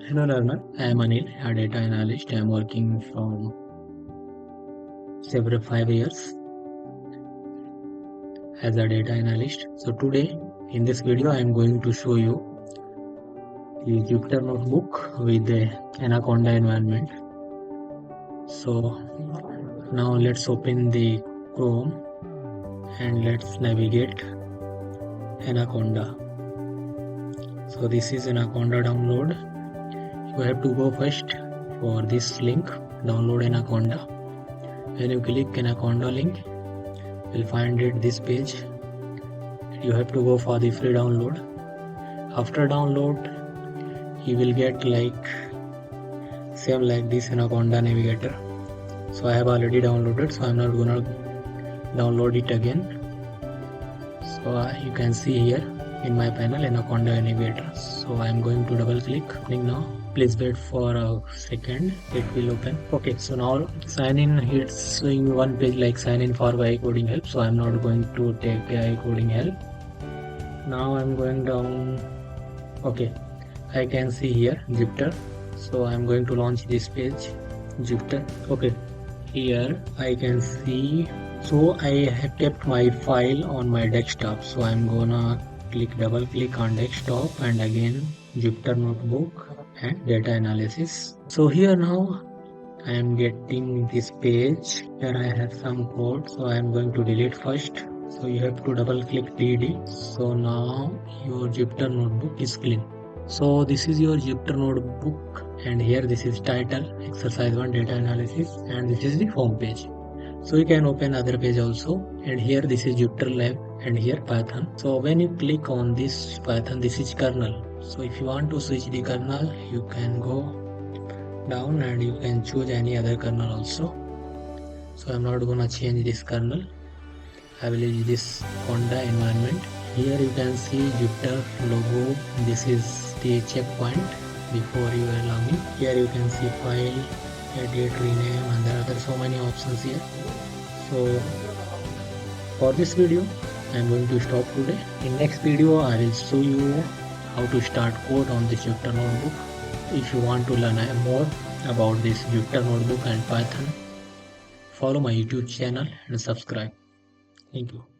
Hello learner, I am Anil, a data analyst. I am working from several 5 years as a data analyst. So today in this video I am going to show you the Jupyter Notebook with the Anaconda environment. So now let's open the Chrome and let's navigate Anaconda. So this is Anaconda download. You have to go first for this link, download Anaconda. When you click Anaconda link, you'll find it this page. You have to go for the free download. After download, you will get like same like this Anaconda Navigator. So I have already downloaded, so I'm not gonna download it again. So you can see here in my panel Anaconda Navigator. So I'm going to double click now. Please wait for a second, it will open. Okay, so now sign in. It's showing one page like sign in for AI coding help, so I'm not going to take AI coding help. Now I'm going down. Okay, I can see here Jupyter, so I'm going to launch this page, Jupyter. Okay, here I can see, so I have kept my file on my desktop, so I'm gonna double click on desktop and again Jupyter Notebook and data analysis. So here now I am getting this page. Here I have some code, so I am going to delete first. So you have to double click DD. So now your Jupyter Notebook is clean. So this is your Jupyter Notebook, and here this is title, exercise 1 data analysis, and this is the home page. So you can open other page also, and here this is Jupyter Lab and here Python. So when you click on this Python, this is kernel. So if you want to switch the kernel, you can go down and you can choose any other kernel also. So I'm not gonna change this kernel. I will use this Anaconda environment. Here you can see Jupyter logo. This is the checkpoint before you are logging. Here you can see file, edit, rename, and there are so many options here. So for this video I am going to stop today. In next video I will show you how to start code on this Jupyter Notebook. If you want to learn more about this Jupyter Notebook and Python, follow my YouTube channel and subscribe. Thank you.